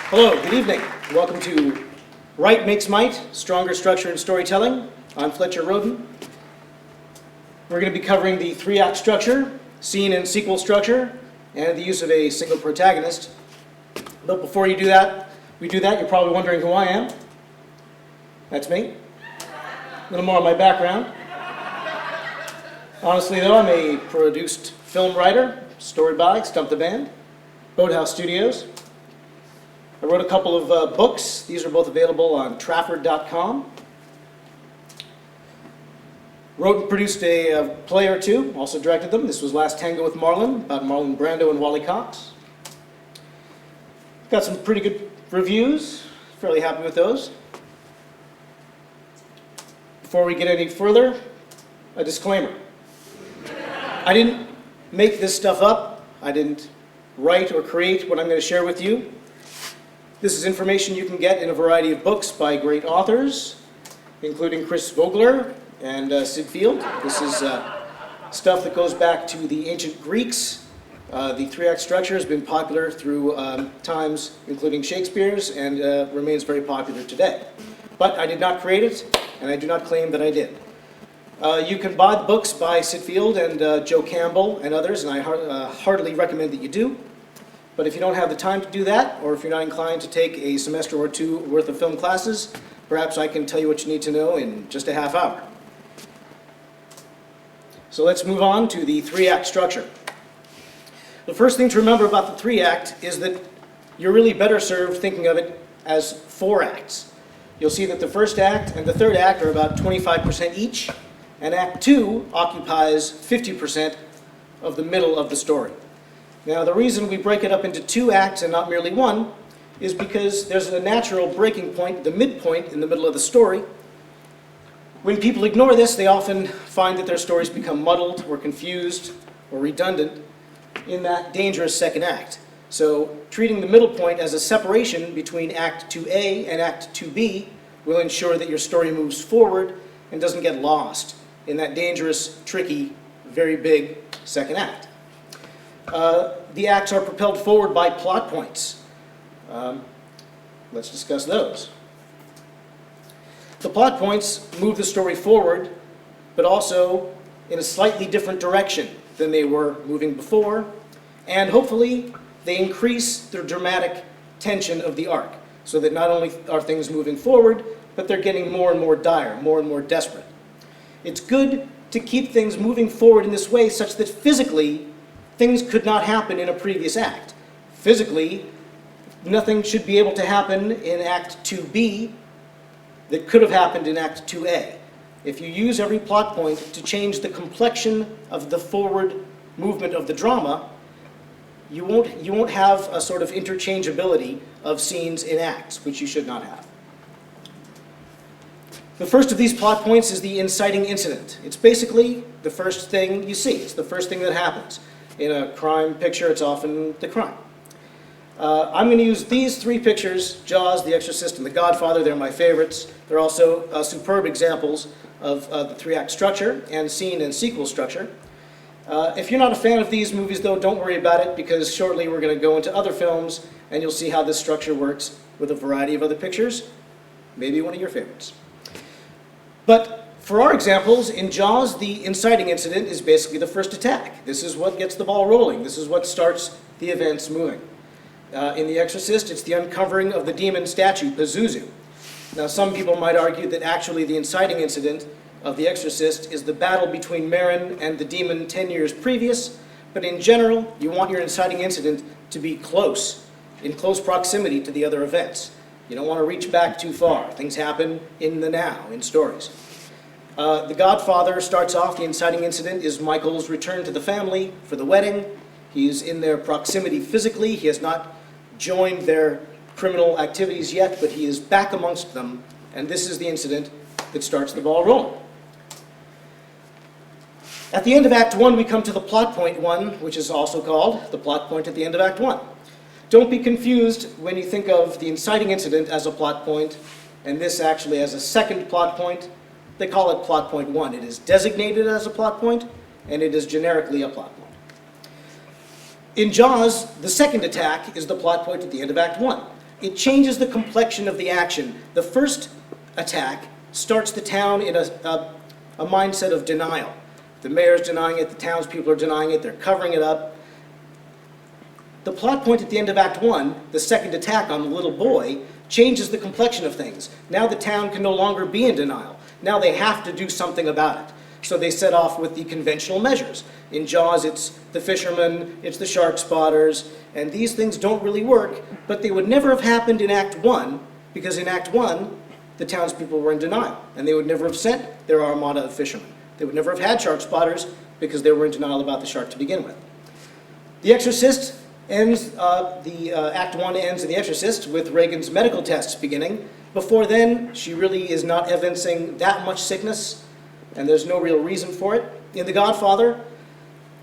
Hello, good evening. Welcome to Right Makes Might, Stronger Structure in Storytelling. I'm Fletcher Roden. We're going to be covering the three-act structure, scene and sequel structure, and the use of a single protagonist. But before we do that, you're probably wondering who I am. That's me. A little more on my background. Honestly, though, I'm a produced film writer, story by Stump the Band, Boathouse Studios. I wrote a couple of books. These are both available on Trafford.com. Wrote and produced a play or two, also directed them. This was Last Tango with Marlon, about Marlon Brando and Wally Cox. Got some pretty good reviews, fairly happy with those. Before we get any further, a disclaimer. I didn't make this stuff up. I didn't write or create what I'm going to share with you. This is information you can get in a variety of books by great authors, including Chris Vogler and Sid Field. This is stuff that goes back to the ancient Greeks. The three-act structure has been popular through times, including Shakespeare's, and remains very popular today. But I did not create it, and I do not claim that I did. You can buy the books by Sid Field and Joe Campbell and others, and I heartily recommend that you do. But if you don't have the time to do that, or if you're not inclined to take a semester or two worth of film classes, perhaps I can tell you what you need to know in just a half hour. So let's move on to the three-act structure. The first thing to remember about the three-act is that you're really better served thinking of it as four acts. You'll see that the first act and the third act are about 25% each, and Act 2 occupies 50% of the middle of the story. Now, the reason we break it up into two acts and not merely one is because there's a natural breaking point, the midpoint in the middle of the story. When people ignore this, they often find that their stories become muddled or confused or redundant in that dangerous second act. So, treating the middle point as a separation between Act 2A and Act 2B will ensure that your story moves forward and doesn't get lost in that dangerous, tricky, very big second act. The acts are propelled forward by plot points. Let's discuss those. The plot points move the story forward, but also in a slightly different direction than they were moving before, and hopefully they increase the dramatic tension of the arc, so that not only are things moving forward, but they're getting more and more dire, more and more desperate. It's good to keep things moving forward in this way such that physically things could not happen in a previous act. Physically, nothing should be able to happen in Act 2B that could have happened in Act 2A. If you use every plot point to change the complexion of the forward movement of the drama, you won't have a sort of interchangeability of scenes in acts, which you should not have. The first of these plot points is the inciting incident. It's basically the first thing you see. It's the first thing that happens. In a crime picture, it's often the crime. I'm going to use these three pictures, Jaws, The Exorcist, and The Godfather. They're my favorites. They're also superb examples of the three-act structure and scene and sequel structure. If you're not a fan of these movies, though, don't worry about it, because shortly we're going to go into other films, and you'll see how this structure works with a variety of other pictures, maybe one of your favorites. But for our examples, in Jaws, the inciting incident is basically the first attack. This is what gets the ball rolling. This is what starts the events moving. In The Exorcist, it's the uncovering of the demon statue, Pazuzu. Now, some people might argue that actually the inciting incident of The Exorcist is the battle between Marin and the demon 10 years previous, but in general, you want your inciting incident to be close, in close proximity to the other events. You don't want to reach back too far. Things happen in the now, in stories. The Godfather starts off, the inciting incident is Michael's return to the family for the wedding. He's in their proximity physically. He has not joined their criminal activities yet, but he is back amongst them, and this is the incident that starts the ball rolling. At the end of Act 1, we come to the plot point 1, which is also called the plot point at the end of Act 1. Don't be confused when you think of the inciting incident as a plot point, and this actually as a second plot point. They call it plot point 1. It is designated as a plot point, and it is generically a plot point. In Jaws, the second attack is the plot point at the end of Act 1. it changes the complexion of the action. The first attack starts the town in a mindset of denial. The mayor's denying it, the townspeople are denying it, they're covering it up. The plot point at the end of Act 1, the second attack on the little boy, changes the complexion of things. Now the town can no longer be in denial. Now they have to do something about it. So they set off with the conventional measures. In Jaws, it's the fishermen, it's the shark spotters, and these things don't really work, but they would never have happened in Act 1, because in Act 1, the townspeople were in denial, and they would never have sent their armada of fishermen. They would never have had shark spotters, because they were in denial about the shark to begin with. The Exorcist ends, Act 1 ends in The Exorcist with Regan's medical tests beginning. Before then, she really is not evincing that much sickness, and there's no real reason for it. In The Godfather,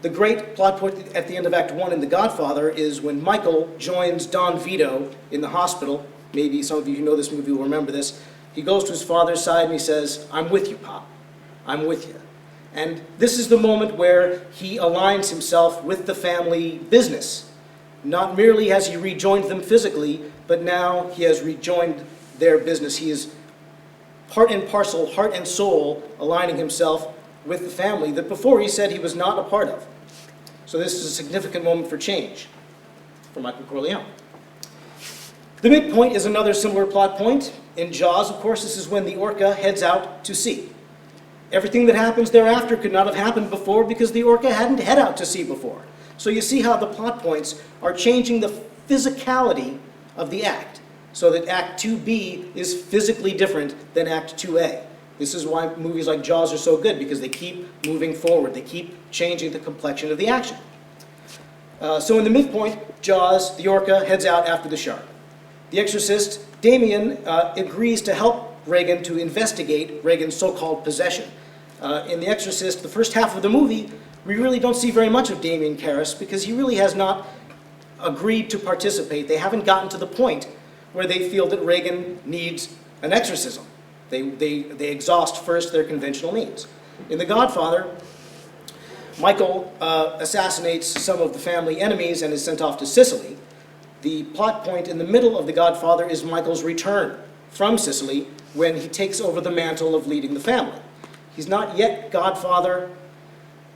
the great plot point at the end of Act 1 in The Godfather is when Michael joins Don Vito in the hospital. Maybe some of you who know this movie will remember this. He goes to his father's side and he says, "I'm with you, Pop. I'm with you." And this is the moment where he aligns himself with the family business. Not merely has he rejoined them physically, but now he has rejoined their business. He is part and parcel, heart and soul, aligning himself with the family that before he said he was not a part of. So this is a significant moment for change for Michael Corleone. The midpoint is another similar plot point. In Jaws, of course, this is when the orca heads out to sea. Everything that happens thereafter could not have happened before because the orca hadn't head out to sea before. So you see how the plot points are changing the physicality of the act, so that Act 2B is physically different than Act 2A. This is why movies like Jaws are so good, because they keep moving forward. They keep changing the complexion of the action. So in the midpoint, Jaws, the orca heads out after the shark. The Exorcist, Damien agrees to help Regan to investigate Regan's so-called possession. In The Exorcist, the first half of the movie, we really don't see very much of Damien Karras because he really has not agreed to participate. They haven't gotten to the point where they feel that Regan needs an exorcism. They exhaust first their conventional means. In The Godfather, Michael assassinates some of the family enemies and is sent off to Sicily. The plot point in the middle of The Godfather is Michael's return from Sicily when he takes over the mantle of leading the family. He's not yet Godfather,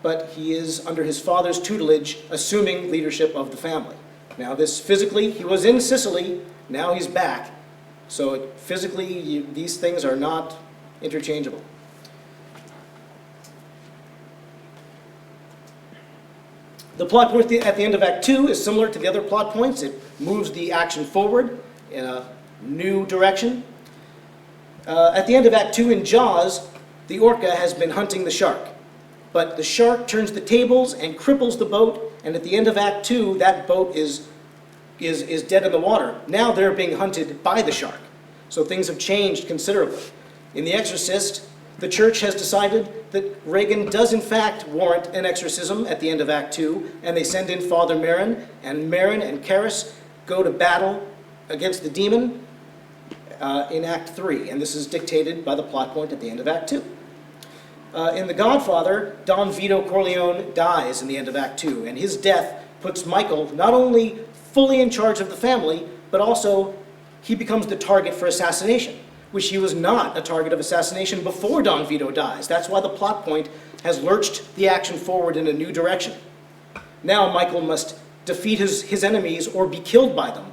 but he is, under his father's tutelage, assuming leadership of the family. Now this physically, he was in Sicily, now he's back. So physically, these things are not interchangeable. The plot point at the end of Act 2 is similar to the other plot points. It moves the action forward in a new direction. At the end of Act 2 in Jaws, the orca has been hunting the shark. But the shark turns the tables and cripples the boat, and at the end of Act 2, that boat is dead in the water. Now they're being hunted by the shark. So things have changed considerably. In The Exorcist, the church has decided that Regan does in fact warrant an exorcism at the end of Act 2, and they send in Father Merrin and Karras go to battle against the demon in Act 3, and this is dictated by the plot point at the end of Act 2. In The Godfather, Don Vito Corleone dies in the end of Act 2, and his death puts Michael not only fully in charge of the family, but also he becomes the target for assassination, which he was not a target of assassination before Don Vito dies. That's why the plot point has lurched the action forward in a new direction. Now Michael must defeat his enemies or be killed by them,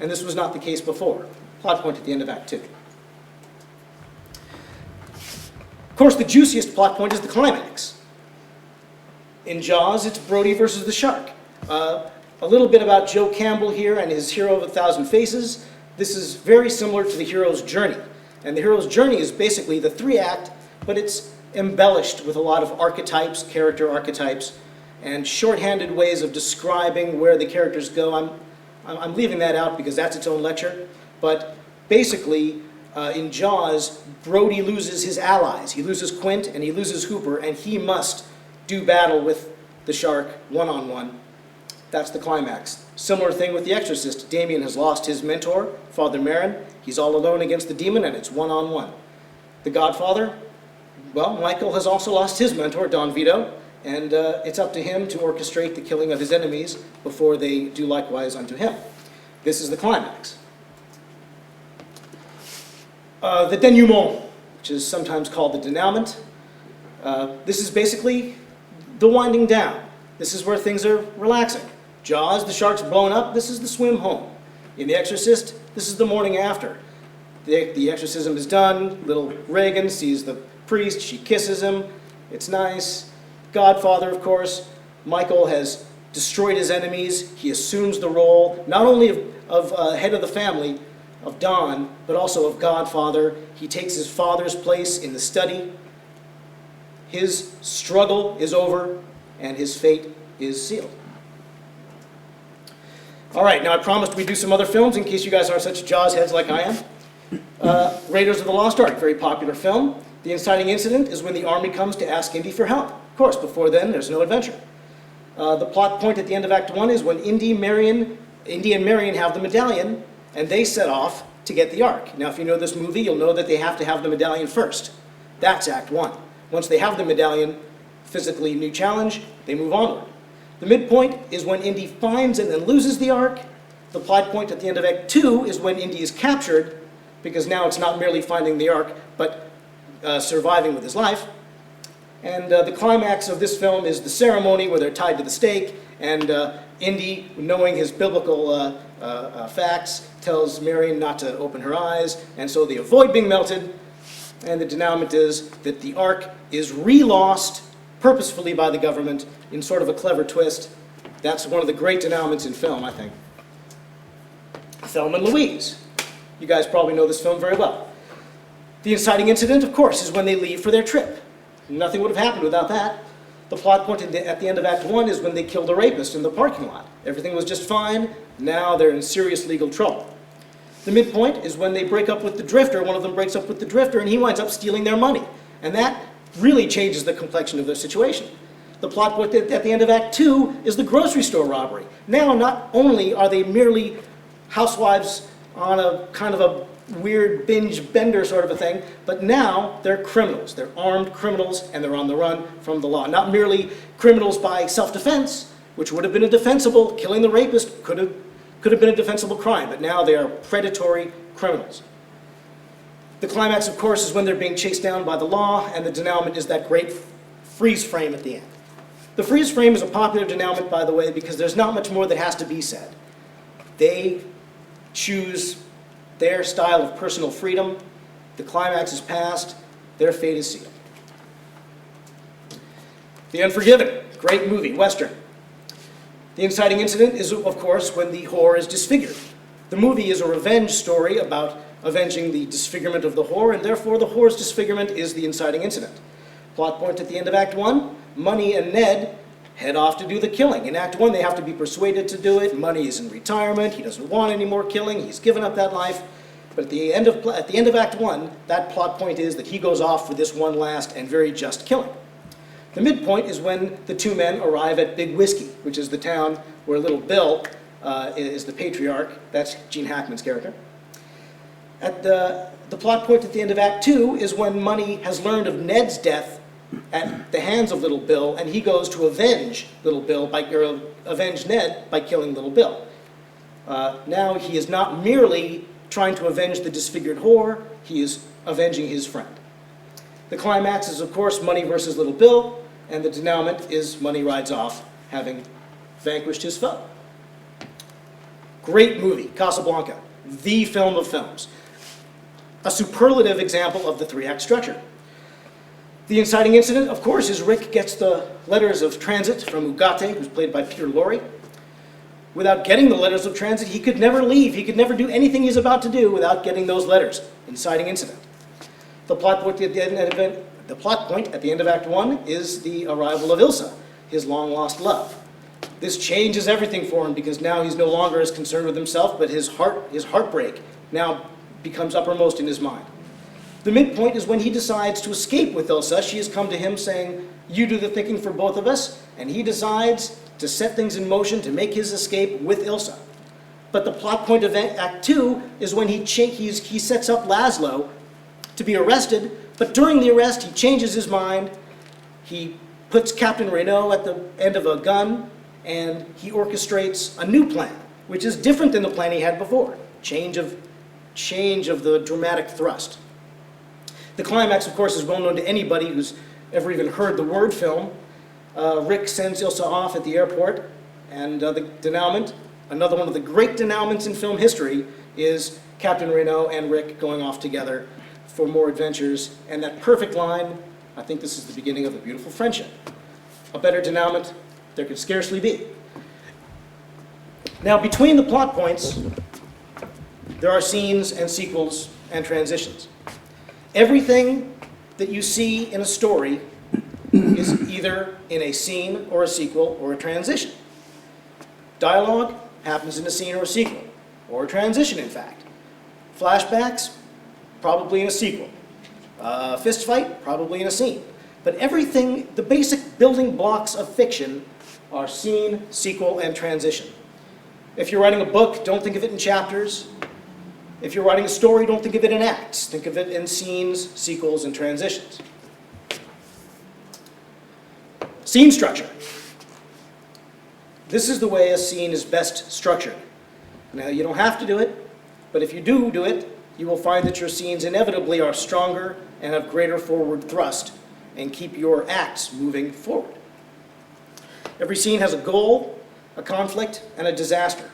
and this was not the case before. Plot point at the end of Act 2. Of course, the juiciest plot point is the climax. In Jaws, it's Brody versus the shark. A little bit about Joe Campbell here and his Hero of a Thousand Faces. This is very similar to the hero's journey. And the hero's journey is basically the 3-act, but it's embellished with a lot of archetypes, character archetypes, and shorthanded ways of describing where the characters go. I'm leaving that out because that's its own lecture. But basically, in Jaws, Brody loses his allies. He loses Quint and he loses Hooper, and he must do battle with the shark one-on-one. That's the climax. Similar thing with The Exorcist. Damien has lost his mentor, Father Merrin. He's all alone against the demon, and it's one-on-one. The Godfather, well, Michael has also lost his mentor, Don Vito, and it's up to him to orchestrate the killing of his enemies before they do likewise unto him. This is the climax. The denouement, which is sometimes called the denouement. This is basically the winding down. This is where things are relaxing. Jaws, the shark's blown up, this is the swim home. In The Exorcist, this is the morning after. The exorcism is done, little Reagan sees the priest, she kisses him, it's nice. Godfather, of course, Michael has destroyed his enemies, he assumes the role, not only of head of the family, of Don, but also of Godfather. He takes his father's place in the study. His struggle is over, and his fate is sealed. All right, now I promised we'd do some other films in case you guys are such Jaws heads like I am. Raiders of the Lost Ark, very popular film. The inciting incident is when the army comes to ask Indy for help. Of course, before then, there's no adventure. The plot point at the end of Act 1 is when Indy and Marion have the medallion, and they set off to get the Ark. Now, if you know this movie, you'll know that they have to have the medallion first. That's Act 1. Once they have the medallion, physically new challenge, they move onward. The midpoint is when Indy finds and then loses the Ark. The plot point at the end of Act 2 is when Indy is captured, because now it's not merely finding the Ark, but surviving with his life. And the climax of this film is the ceremony where they're tied to the stake, and Indy, knowing his biblical facts, tells Marion not to open her eyes, and so they avoid being melted. And the denouement is that the Ark is re-lost purposefully by the government in sort of a clever twist. That's one of the great denouements in film, I think. Thelma and Louise. You guys probably know this film very well. The inciting incident, of course, is when they leave for their trip. Nothing would have happened without that. The plot point at the end of Act 1 is when they killed a rapist in the parking lot. Everything was just fine. Now they're in serious legal trouble. The midpoint is when they break up with the drifter. One of them breaks up with the drifter, and he winds up stealing their money. And that really changes the complexion of their situation. The plot point at the end of Act 2 is the grocery store robbery. Now, not only are they merely housewives on a kind of a weird binge bender sort of a thing, but now they're criminals. They're armed criminals, and they're on the run from the law. Not merely criminals by self-defense, which would have been a defensible, killing the rapist could have been a defensible crime, but now they are predatory criminals. The climax, of course, is when they're being chased down by the law, and the denouement is that great freeze frame at the end. The freeze frame is a popular denouement, by the way, because there's not much more that has to be said. They choose their style of personal freedom. The climax is passed. Their fate is sealed. The Unforgiven, great movie, Western. The inciting incident is, of course, when the whore is disfigured. The movie is a revenge story about avenging the disfigurement of the whore, and therefore the whore's disfigurement is the inciting incident. Plot point at the end of Act 1, Money and Ned head off to do the killing. In Act 1, they have to be persuaded to do it. Money is in retirement. He doesn't want any more killing. He's given up that life. But at the end of Act 1, that plot point is that he goes off for this one last and very just killing. The midpoint is when the two men arrive at Big Whiskey, which is the town where Little Bill is the patriarch. That's Gene Hackman's character. At the plot point at the end of Act 2 is when Money has learned of Ned's death at the hands of Little Bill, and he goes to avenge avenge Ned by killing Little Bill. Now he is not merely trying to avenge the disfigured whore, he is avenging his friend. The climax is, of course, Money versus Little Bill, and the denouement is Money rides off, having vanquished his foe. Great movie, Casablanca, the film of films. A superlative example of the three-act structure. The inciting incident, of course, is Rick gets the letters of transit from Ugarte, who's played by Peter Lorre. Without getting the letters of transit, he could never leave. He could never do anything he's about to do without getting those letters. Inciting incident. The plot point at the end of Act 1 is the arrival of Ilsa, his long-lost love. This changes everything for him because now he's no longer as concerned with himself, but his heartbreak now becomes uppermost in his mind. The midpoint is when he decides to escape with Ilsa. She has come to him saying, "You do the thinking for both of us," and he decides to set things in motion to make his escape with Ilsa. But the plot point of Act 2 is when he sets up Laszlo to be arrested, but during the arrest he changes his mind. He puts Captain Renault at the end of a gun, and he orchestrates a new plan, which is different than the plan he had before. Change of the dramatic thrust. The climax, of course, is well known to anybody who's ever even heard the word film. Rick sends Ilsa off at the airport, and the denouement, another one of the great denouements in film history, is Captain Renault and Rick going off together for more adventures. And that perfect line, I think this is the beginning of a beautiful friendship. A better denouement there could scarcely be. Now, between the plot points, there are scenes and sequels and transitions. Everything that you see in a story is either in a scene or a sequel or a transition. Dialogue happens in a scene or a sequel, or a transition, in fact. Flashbacks, probably in a sequel. Fist fight, probably in a scene. But everything, the basic building blocks of fiction are scene, sequel, and transition. If you're writing a book, don't think of it in chapters. If you're writing a story, don't think of it in acts. Think of it in scenes, sequels, and transitions. Scene structure. This is the way a scene is best structured. Now, you don't have to do it, but if you do it, you will find that your scenes inevitably are stronger and have greater forward thrust and keep your acts moving forward. Every scene has a goal, a conflict, and a disaster.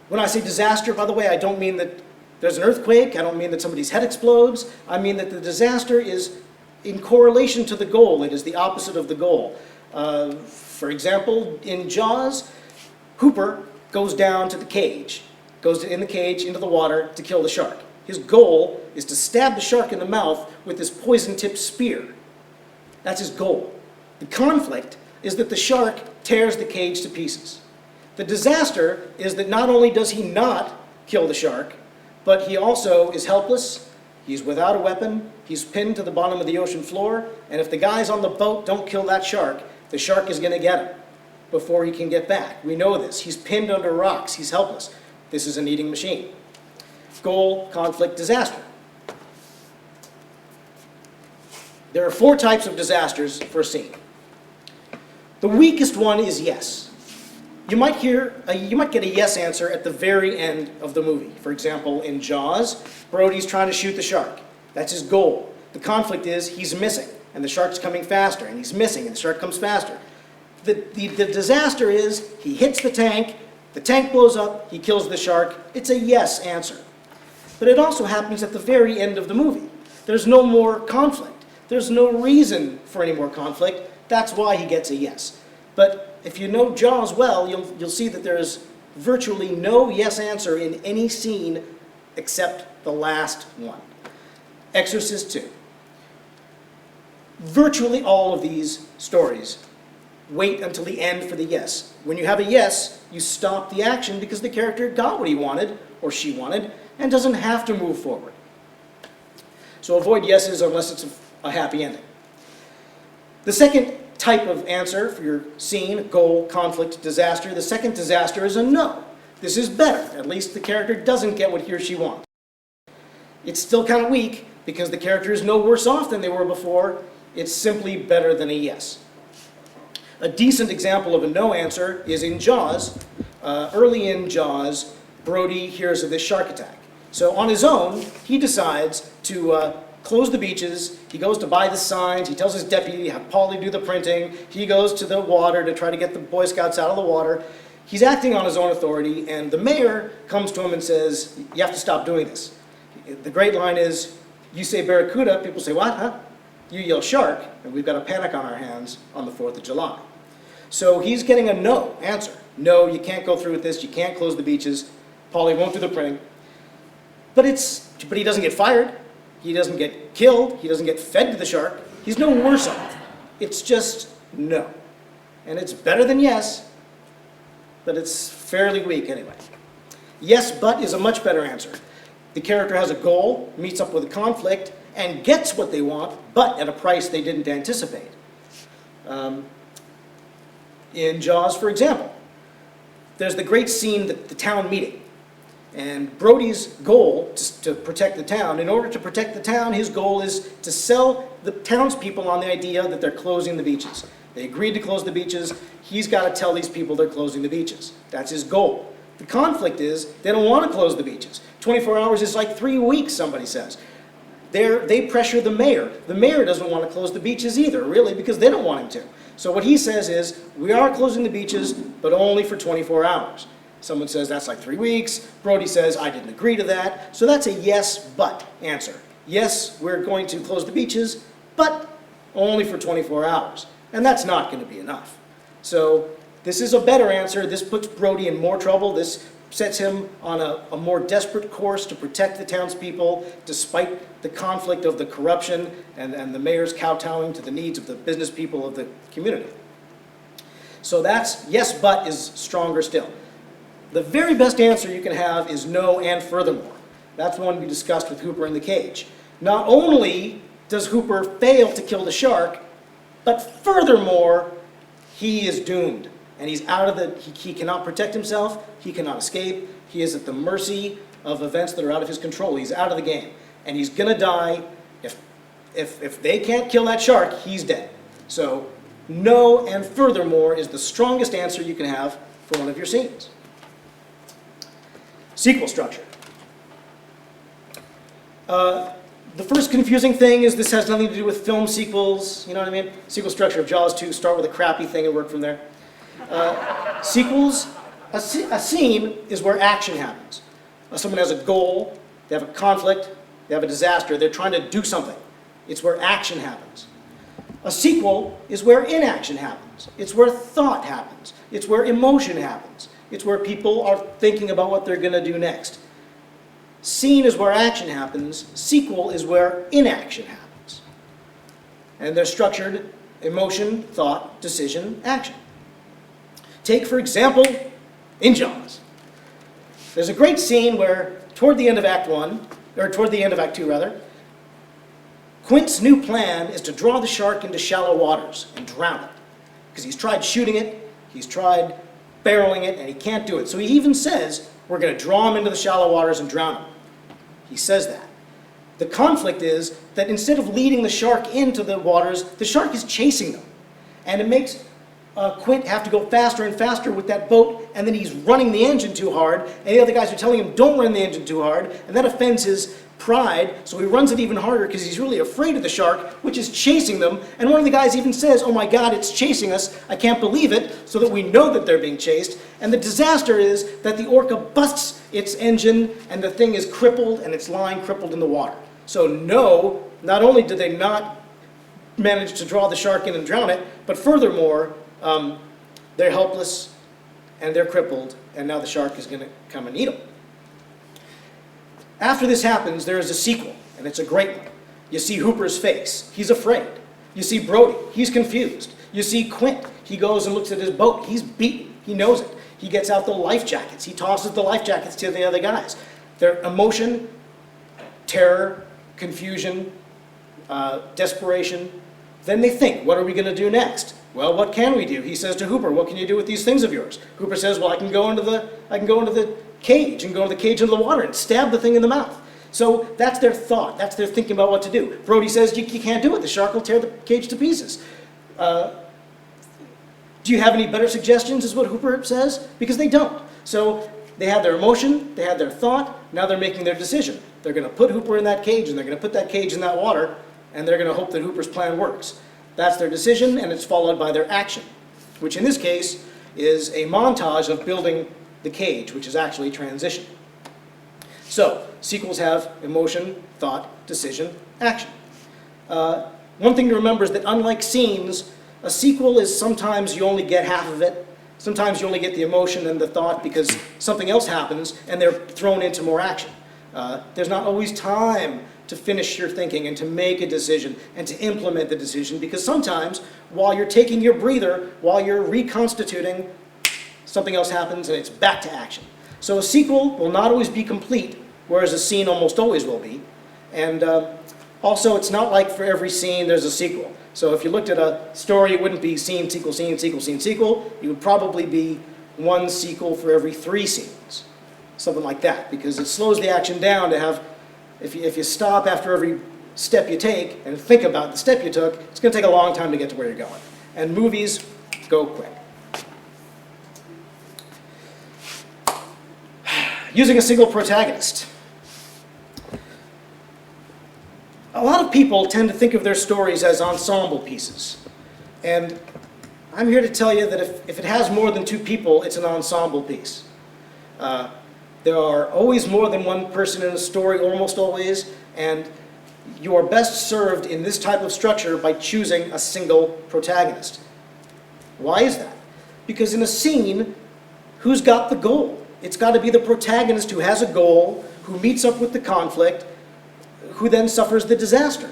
When I say disaster, by the way, I don't mean that there's an earthquake, I don't mean that somebody's head explodes, I mean that the disaster is in correlation to the goal. It is the opposite of the goal. For example, in Jaws, Hooper goes down to the cage, in the cage into the water to kill the shark. His goal is to stab the shark in the mouth with this poison-tipped spear. That's his goal. The conflict is that the shark tears the cage to pieces. The disaster is that not only does he not kill the shark, but he also is helpless, he's without a weapon, he's pinned to the bottom of the ocean floor, and if the guys on the boat don't kill that shark, the shark is going to get him before he can get back. We know this. He's pinned under rocks, he's helpless. This is an eating machine. Goal, conflict, disaster. There are 4 types of disasters for a scene. The weakest one is yes. You might get a yes answer at the very end of the movie. For example, in Jaws, Brody's trying to shoot the shark. That's his goal. The conflict is he's missing, and the shark's coming faster, and he's missing, and the shark comes faster. The disaster is he hits the tank blows up, he kills the shark. It's a yes answer. But it also happens at the very end of the movie. There's no more conflict. There's no reason for any more conflict. That's why he gets a yes. But if you know Jaws well, you'll see that there's virtually no yes answer in any scene except the last one. Exorcist 2. Virtually all of these stories wait until the end for the yes. When you have a yes, you stop the action because the character got what he wanted, or she wanted, and doesn't have to move forward. So avoid yeses unless it's a happy ending. The second type of answer for your scene, goal, conflict, disaster, the second disaster is a no. This is better. At least the character doesn't get what he or she wants. It's still kind of weak because the character is no worse off than they were before. It's simply better than a yes. A decent example of a no answer is in Jaws. Early in Jaws, Brody hears of this shark attack. So on his own, he decides to close the beaches. He goes to buy the signs. He tells his deputy to have Paulie do the printing. He goes to the water to try to get the Boy Scouts out of the water. He's acting on his own authority, and the mayor comes to him and says, you have to stop doing this. The great line is, you say barracuda, people say, what, huh? You yell shark, and we've got a panic on our hands on the 4th of July. So he's getting a no answer. No, you can't go through with this. You can't close the beaches. Paulie won't do the printing. But he doesn't get fired. He doesn't get killed. He doesn't get fed to the shark. He's no worse off. It's just no. And it's better than yes, but it's fairly weak anyway. Yes, but is a much better answer. The character has a goal, meets up with a conflict, and gets what they want, but at a price they didn't anticipate. In Jaws, for example, there's the great scene, the town meeting. And Brody's goal is to protect the town. In order to protect the town, his goal is to sell the townspeople on the idea that they're closing the beaches. They agreed to close the beaches. He's got to tell these people they're closing the beaches. That's his goal. The conflict is they don't want to close the beaches. 24 hours is like 3 weeks, somebody says. They pressure the mayor. The mayor doesn't want to close the beaches either, really, because they don't want him to. So what he says is, we are closing the beaches, but only for 24 hours. Someone says, that's like 3 weeks. Brody says, I didn't agree to that. So that's a yes, but answer. Yes, we're going to close the beaches, but only for 24 hours. And that's not going to be enough. So this is a better answer. This puts Brody in more trouble. This sets him on a more desperate course to protect the townspeople, despite the conflict of the corruption and the mayor's kowtowing to the needs of the business people of the community. So that's yes, but is stronger still. The very best answer you can have is no and furthermore. That's one we discussed with Hooper in the cage. Not only does Hooper fail to kill the shark, but furthermore, he is doomed. And he's out of the, he cannot protect himself, he cannot escape, he is at the mercy of events that are out of his control. He's out of the game. And he's gonna die. If they can't kill that shark, he's dead. So, no and furthermore is the strongest answer you can have for one of your scenes. Sequel structure. The first confusing thing is this has nothing to do with film sequels, you know what I mean? Sequel structure of Jaws 2, start with a crappy thing and work from there. Sequels, a scene is where action happens. Someone has a goal, they have a conflict, they have a disaster, they're trying to do something. It's where action happens. A sequel is where inaction happens. It's where thought happens. It's where emotion happens. It's where people are thinking about what they're going to do next. Scene is where action happens. Sequel is where inaction happens. And they're structured emotion, thought, decision, action. Take, for example, in Jaws. There's a great scene where, toward the end of Act 1, or toward the end of Act 2, rather, Quint's new plan is to draw the shark into shallow waters and drown it. Because he's tried shooting it, he's tried barreling it, and he can't do it. So he even says, we're going to draw him into the shallow waters and drown him. He says that. The conflict is that instead of leading the shark into the waters, the shark is chasing them. And it makes Quint have to go faster and faster with that boat, and then he's running the engine too hard, and the other guys are telling him, don't run the engine too hard, and that offends his pride, so he runs it even harder because he's really afraid of the shark, which is chasing them, and one of the guys even says, oh my God, it's chasing us, I can't believe it, so that we know that they're being chased, and the disaster is that the orca busts its engine, and the thing is crippled, and it's lying crippled in the water. So no, not only did they not manage to draw the shark in and drown it, but furthermore, they're helpless, and they're crippled, and now the shark is going to come and eat them. After this happens, there is a sequel, and it's a great one. You see Hooper's face. He's afraid. You see Brody. He's confused. You see Quint. He goes and looks at his boat. He's beaten. He knows it. He gets out the life jackets. He tosses the life jackets to the other guys. Their emotion, terror, confusion, desperation. Then they think, what are we going to do next? Well, what can we do? He says to Hooper, what can you do with these things of yours? Hooper says, well, I can go into the cage and go into the cage into the water and stab the thing in the mouth. So that's their thought. That's their thinking about what to do. Brody says, you can't do it. The shark will tear the cage to pieces. Do you have any better suggestions, is what Hooper says? Because they don't. So they had their emotion, they had their thought, now they're making their decision. They're going to put Hooper in that cage, and they're going to put that cage in that water, and they're going to hope that Hooper's plan works. That's their decision, and it's followed by their action, which in this case is a montage of building the cage, which is actually transition. So, sequels have emotion, thought, decision, action. One thing to remember is that unlike scenes, a sequel is sometimes you only get half of it. Sometimes you only get the emotion and the thought because something else happens and they're thrown into more action. There's not always time to finish your thinking and to make a decision and to implement the decision, because sometimes while you're taking your breather, while you're reconstituting, something else happens and it's back to action. So a sequel will not always be complete, whereas a scene almost always will be. And also, it's not like for every scene there's a sequel. So if you looked at a story, it wouldn't be scene, sequel, scene, sequel, scene, sequel. It would probably be one sequel for every 3 scenes. Something like that, because it slows the action down to have, if you stop after every step you take and think about the step you took, it's going to take a long time to get to where you're going. And movies go quick. Using a single protagonist. A lot of people tend to think of their stories as ensemble pieces. And I'm here to tell you that if it has more than two people, it's an ensemble piece. There are always more than one person in a story, almost always, and you are best served in this type of structure by choosing a single protagonist. Why is that? Because in a scene, who's got the goal? It's got to be the protagonist who has a goal, who meets up with the conflict, who then suffers the disaster.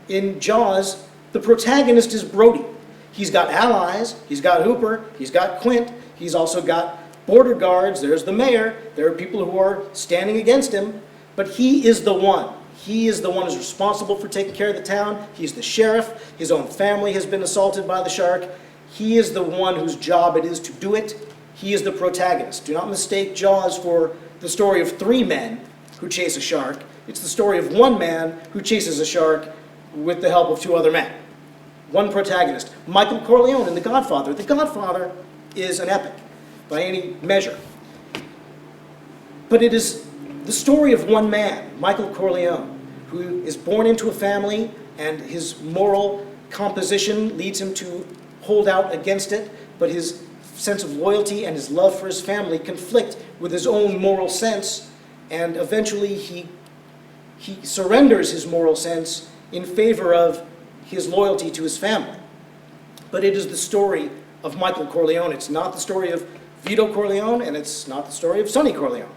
In Jaws, the protagonist is Brody. He's got allies, he's got Hooper, he's got Quint, he's also got border guards, there's the mayor, there are people who are standing against him, but he is the one. He is the one who's responsible for taking care of the town. He's the sheriff. His own family has been assaulted by the shark. He is the one whose job it is to do it. He is the protagonist. Do not mistake Jaws for the story of three men who chase a shark. It's the story of one man who chases a shark with the help of two other men. One protagonist. Michael Corleone in The Godfather. The Godfather is an epic by any measure. But it is the story of one man, Michael Corleone, who is born into a family and his moral composition leads him to hold out against it, but his sense of loyalty and his love for his family conflict with his own moral sense, and eventually he surrenders his moral sense in favor of his loyalty to his family. But it is the story of Michael Corleone. It's not the story of Vito Corleone, and it's not the story of Sonny Corleone.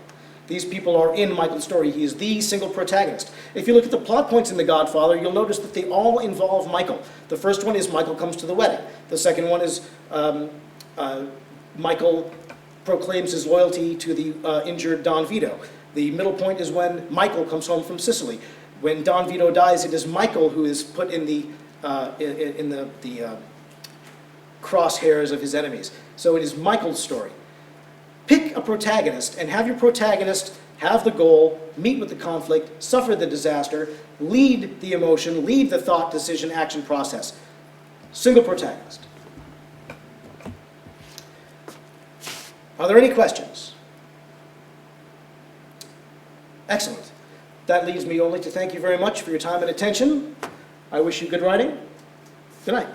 These people are in Michael's story. He is the single protagonist. If you look at the plot points in The Godfather, you'll notice that they all involve Michael. The first one is Michael comes to the wedding. The second one is Michael proclaims his loyalty to the injured Don Vito. The middle point is when Michael comes home from Sicily. When Don Vito dies, it is Michael who is put in the crosshairs of his enemies. So it is Michael's story. Pick a protagonist and have your protagonist have the goal, meet with the conflict, suffer the disaster, lead the emotion, lead the thought, decision, action process. Single protagonist. Are there any questions? Excellent. That leaves me only to thank you very much for your time and attention. I wish you good writing. Good night.